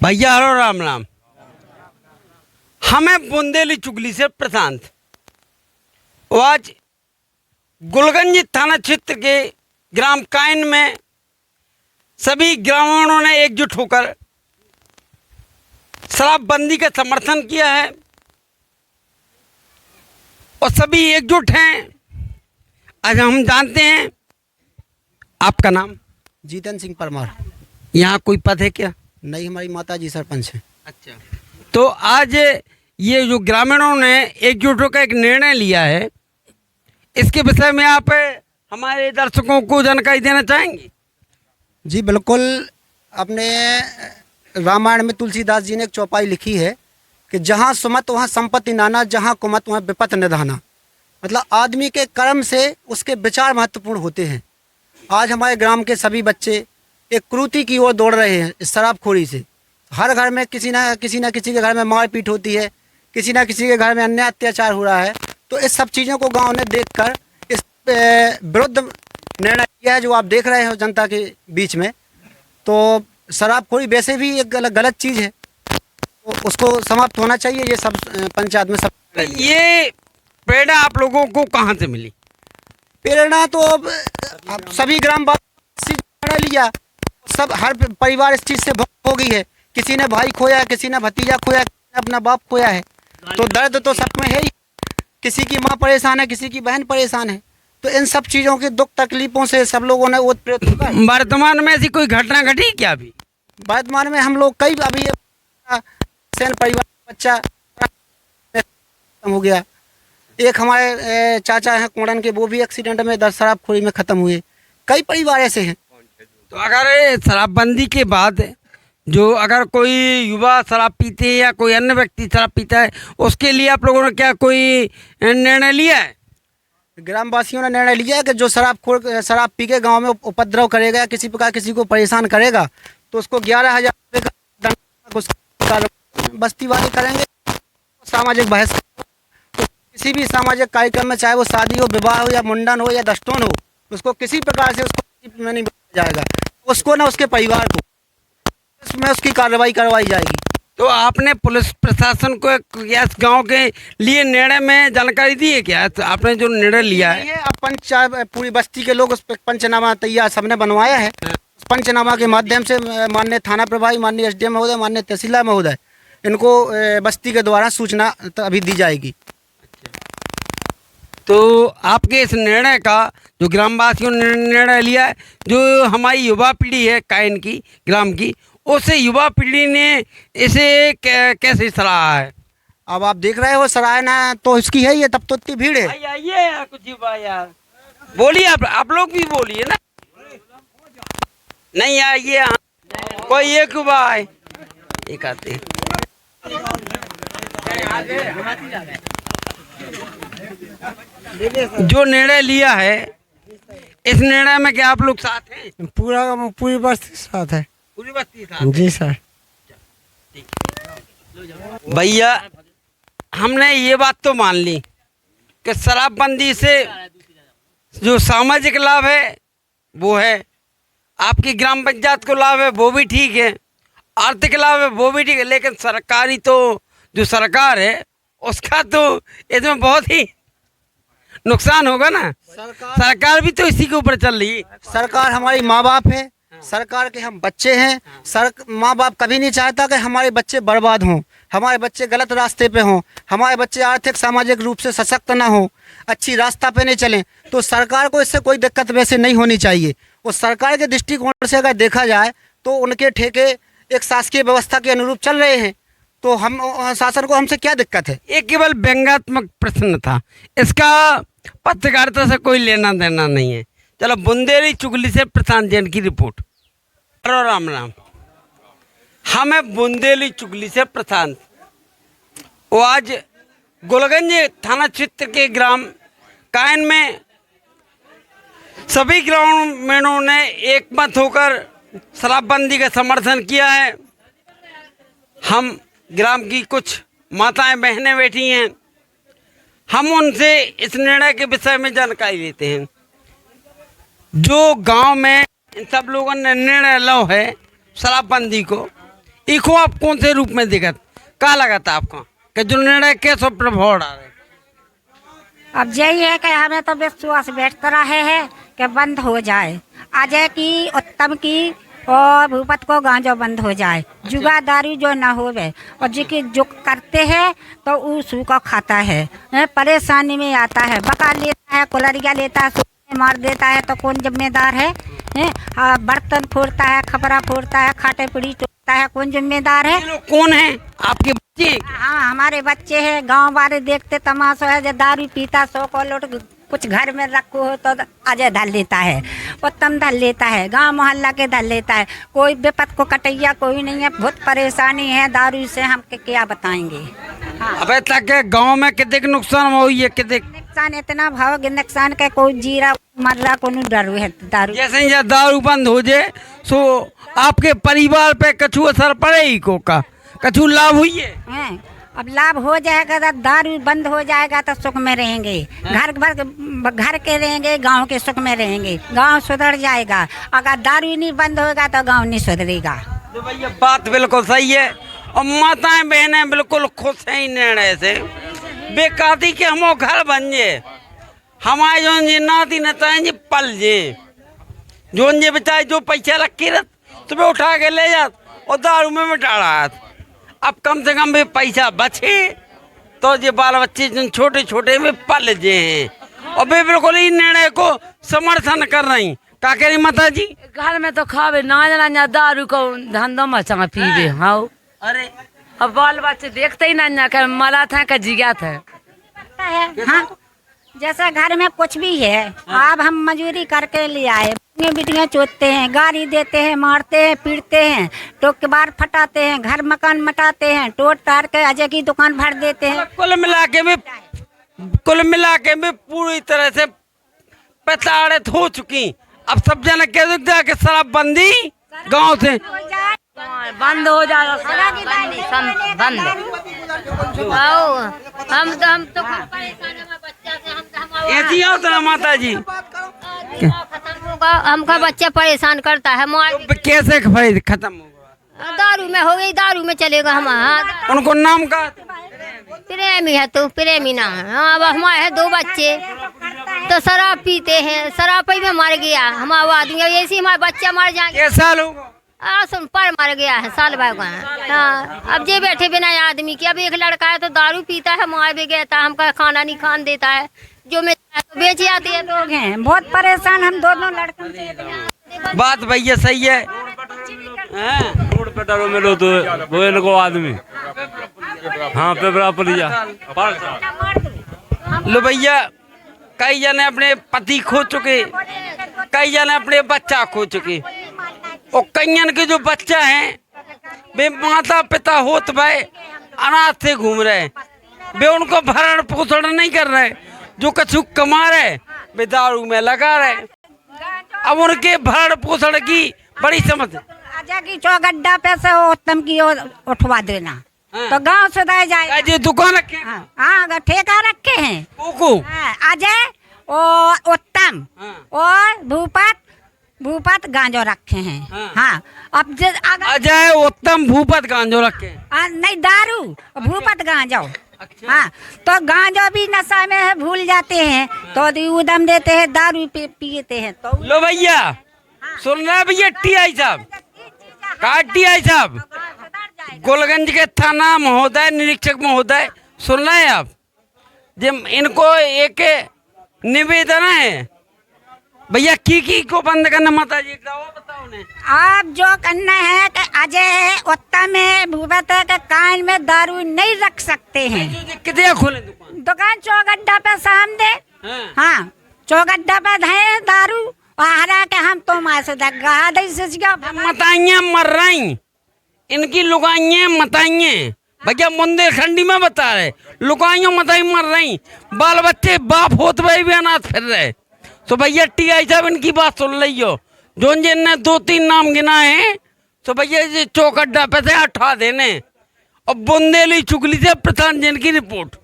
भैया हरो राम राम। हमें बुंदेली चुगली से प्रशांत। आज गुलगंज थाना क्षेत्र के ग्राम कायन में सभी ग्रामीणों ने एकजुट होकर शराबबंदी का समर्थन किया है और सभी एकजुट हैं। आज हम जानते हैं, आपका नाम? जीतन सिंह परमार। यहाँ कोई पद है क्या? नहीं, हमारी माता जी सरपंच हैं। अच्छा, तो आज ये जो ग्रामीणों ने एकजुट होकर एक निर्णय लिया है, इसके विषय में आप हमारे दर्शकों को जानकारी देना चाहेंगे? जी बिल्कुल। अपने रामायण में तुलसीदास जी ने एक चौपाई लिखी है कि जहाँ सुमत वहाँ संपत्ति नाना, जहाँ कुमत वहाँ विपत निधाना। मतलब आदमी के कर्म से उसके विचार महत्वपूर्ण होते हैं। आज हमारे ग्राम के सभी बच्चे एक क्रूति की ओर दौड़ रहे हैं इस शराबखोरी से। हर घर में किसी ना किसी के घर में मारपीट होती है, किसी ना किसी के घर में अन्याय अत्याचार हो रहा है। तो इस सब चीज़ों को गांव ने देखकर इस विरुद्ध निर्णय किया है जो आप देख रहे हो जनता के बीच में। तो शराबखोरी वैसे भी एक गलत चीज़ है, तो उसको समाप्त होना चाहिए। ये सब पंचायत में सब। ये प्रेरणा आप लोगों को कहाँ से मिली? प्रेरणा तो अब सभी ग्रामवासी ने लिया। सब हर परिवार इस चीज़ से हो गई है। किसी ने भाई खोया है, किसी ने भतीजा खोया है, किसी ने अपना बाप खोया है। तो दर्द तो सब में है ही। किसी की माँ परेशान है, किसी की बहन परेशान है। तो इन सब चीज़ों के दुख तकलीफों से सब लोगों ने ओतप्रोत होगा। वर्तमान में ऐसी कोई घटना घटी क्या? अभी वर्तमान में हम लोग कई अभी सैन परिवार बच्चा खत्म हो गया। एक हमारे चाचा हैं कोड़न के, वो भी एक्सीडेंट में शराबखोरी में ख़त्म हुए। कई परिवार ऐसे हैं। तो अगर शराबबंदी के बाद जो अगर कोई युवा शराब पीते हैं या कोई अन्य व्यक्ति शराब पीता है, उसके लिए आप लोगों ने क्या कोई निर्णय लिया है? ग्रामवासियों ने निर्णय लिया है कि जो शराब पी के गाँव में उपद्रव करेगा या किसी प्रकार किसी को परेशान करेगा तो उसको 11,000 रुपये का बस्ती वाले करेंगे। सामाजिक बहस, तो किसी भी सामाजिक कार्यक्रम में, चाहे वो शादी हो, विवाह हो या मुंडन हो या दस्तोन हो, उसको किसी प्रकार से उसको नहीं बताया जाएगा। उसको ना उसके परिवार को इसमें उसकी कार्रवाई करवाई जाएगी। तो आपने पुलिस प्रशासन को इस गांव के लिए निर्णय में जानकारी दी है क्या? तो आपने जो निर्णय लिया है, अब पूरी बस्ती के लोग उस पर पंचनामा तैयार सबने बनवाया है। उस पंचनामा के माध्यम से माननीय थाना प्रभारी, माननीय SDM महोदय, माननीय तहसीलदार महोदय, इनको बस्ती के द्वारा सूचना अभी दी जाएगी। तो आपके इस निर्णय का जो ग्रामवासियों ने निर्णय लिया है, जो हमारी युवा पीढ़ी है कायन की, ग्राम की, उसे युवा पीढ़ी ने इसे कैसे सराहा है? अब आप देख रहे हो, सराहना तो इसकी है ही है, तब तो इतनी भीड़ है। आइए यार, कुछ युवा यार बोलिए, आप लोग भी बोलिए ना। नहीं आइए, कोई एक युवा है, एक आते। जो निर्णय लिया है, इस निर्णय में क्या आप लोग साथ हैं? पूरी बस्ती साथ है। पूरी बस्ती साथ? जी सर। भैया, हमने ये बात तो मान ली कि शराबबंदी से जो सामाजिक लाभ है वो है, आपकी ग्राम पंचायत को लाभ है वो भी ठीक है, आर्थिक लाभ है वो भी ठीक है, लेकिन सरकारी तो जो सरकार है उसका तो इसमें बहुत ही नुकसान होगा ना। सरकार भी तो इसी के ऊपर चल रही है। सरकार हमारी माँ बाप है, सरकार के हम बच्चे हैं। माँ बाप कभी नहीं चाहता कि हमारे बच्चे बर्बाद हों, हमारे बच्चे गलत रास्ते पे हों, हमारे बच्चे आर्थिक सामाजिक रूप से सशक्त ना हो, अच्छी रास्ता पे नहीं चलें। तो सरकार को इससे कोई दिक्कत वैसे नहीं होनी चाहिए। और सरकार के दृष्टिकोण से अगर देखा जाए तो उनके ठेके एक शासकीय व्यवस्था के अनुरूप चल रहे हैं। तो हम शासन को हमसे क्या दिक्कत है? ये केवल व्यंग्यात्मक प्रश्न था, इसका पत्रकारिता से कोई लेना देना नहीं है। चलो, बुंदेली चुगली से प्रशांत जैन की रिपोर्ट। राम राम। हमें बुंदेली चुगली से प्रशांत। वो आज गुलगंज थाना क्षेत्र के ग्राम कायन में सभी ग्रामीणों ने एकमत होकर शराबबंदी का समर्थन किया है। हम ग्राम की कुछ माताएं बहनें बैठी हैं, हम उनसे इस निर्णय के विषय में जानकारी लेते हैं। जो गांव में इन सब लोगों ने निर्णय लो है शराबबंदी को, इको आप कौन से रूप में दिखत क्या लगा था आपको कि जो निर्णय कैसे प्रभाव डाल रहे? अब यही है कि हमें तो विश्वास बैठ रहे हैं कि बंद हो जाए, अजय की, उत्तम की और भूपत को गांजा बंद हो जाए, जुगादारी जो ना होवे, और जो करते हैं तो उसी को खाता है, परेशानी में आता है, बका लेता है, कुलरिया लेता है, मार देता है, तो कौन जिम्मेदार है? बर्तन फोड़ता है, खपरा फोड़ता है, खाटे पीड़ी तोड़ता है, कौन जिम्मेदार है? ये लोग कौन है? आपके बच्चे? हाँ, हमारे बच्चे हैं। गांव वाले देखते तमाशा है, जो दारू पीता 100 को लोट कुछ घर में रखो हो तो अजय धर लेता है, उत्तम धर लेता है, गांव मोहल्ला के धर लेता है, कोई विपत को कटैया कोई नहीं है। बहुत परेशानी है दारू से, हम क्या बताएंगे। हाँ। अबे तक गांव में कितने के नुकसान हुई है? कितने नुकसान इतना भाव के नुकसान के कोई जीरा मर रहा, को डर है दारू। जैसे ही दारू बंद हो जाए सो आपके परिवार पे कछु असर पड़ेगी को का कछु लाभ हुई है? अब लाभ हो जाएगा तो दारू बंद हो जाएगा तो सुख में रहेंगे, घर के रहेंगे, गांव के सुख में रहेंगे, गांव सुधर जाएगा। अगर दारू नहीं बंद होगा तो गांव नहीं सुधरेगा। तो भैया बात बिल्कुल सही है और माताएं बहनें बिल्कुल खुश हैं निर्णय से। बेकाती के हम घर बन जे हमारे जो जी नाती नताएं जी पल जे जो जे बेचारे जो पैसा रख के रख सुबह उठा के ले जात और दारू में मिटा रहा। अब कम से कम भी पैसा बचे तो ये बाल बच्चे जिन छोटे छोटे में पल जे हैं और वे बिल्कुल ही निर्णय को समर्थन कर रही। क्या कह रही माता जी? घर में तो खावे ना ना दारू को धंधो मचा पीवे। हाँ, अरे अब बाल बच्चे देखते ही ना कर मला था का जिगा था। हाँ, जैसा घर में कुछ भी है, अब हम मजूरी करके ले आए, बिटियाँ चोतते हैं, गाड़ी देते हैं, मारते हैं, पीटते हैं, टोक के बार फटाते हैं, घर मकान मटाते हैं, टोट तार के अजय की दुकान भर देते हैं। कुल मिला के में पूरी तरह से प्रताड़ित हो चुकी। अब सब जना कह दो कि शराबबंदी गांव से बंद हो जाएगा। बंद हम तो ऐसी होता है माता जी। हमका बच्चा परेशान करता है। तो कैसे खत्म होगा? दारू में हो गई, दारू में चलेगा। हम उनको नाम का प्रेमी है, तो प्रेमी नाम है। हाँ, अब हमारे है 2 बच्चे तो शराब पीते हैं, शराब पे में मर गया हमारा आदमी। ऐसे हमारे बच्चा मर जाएंगे। कैसा लोग सुन पर मर गया है, साल भर का है। हाँ, अब जे बैठे बिना आदमी की। अब एक लड़का है तो दारू पीता है, मार भी गया था, हमका खाना नहीं खान देता है, जो में तो बेच जाते हैं। लोग हैं बहुत परेशान, हम दोनों लड़कों से। बात भैया सही है। रोड पे डरो मिलो तो वो इनको आदमी। हाँ, पेपरा पर लो भैया, कई जने अपने पति खो चुके, कई जने अपने बच्चा खो चुके और कईयन के जो बच्चा हैं वे माता पिता होत भाई अनाथ से घूम रहे, वे उनको भरण पोषण नहीं कर रहे, जो कछु कमा रहे वे दारू में लगा रहे। अब उनके भरण पोषण की बड़ी समस्या। अजय की चौगड्डा पे से उत्तम की उठवा देना तो गांव सुधार जाएगा। ये दुकान रखे हाँ, ठेका रखे हैं। अजय और उत्तम और भूपत गांजो रखे हैं। हाँ, अब अजय उत्तम भूपत गांजो रखे नहीं, दारू भूपत गांजो। हाँ, तो गांजो भी नशा में है, भूल जाते हैं तो उदम देते हैं, दारू पीते हैं। तो लो भैया सुन रहे भैया, टीआई साहब टीआई साहब गोलगंज के थाना महोदय निरीक्षक महोदय सुन रहे हैं आप? जब इनको एक निवेदन है भैया की को बंद करना माता जी, बताओ ने। आप जो करना है कि अजय उत्तम है, भूपत है के कान में दारू नहीं रख सकते हैं। कितने खोले दुकान चौगड्डा पे सामने। हाँ, चौगड्डा पे है दारू हरा के हम तो मताइयाँ मर रही, इनकी लुगाइयाँ मताइयाँ भैया मुंदे खंडी में बता रहे, लुगाइयों मताई मर रही, बाल बच्चे बाप होते हुए भी अनाथ फिर रहे। तो भैया टीआई साहब इनकी बात सुन ली हो, जो जिनने 2-3 नाम गिनाए हैं तो भैया चौकड्डा पे से हटा देने। और बुंदेली चुगली से प्रधान जी की रिपोर्ट।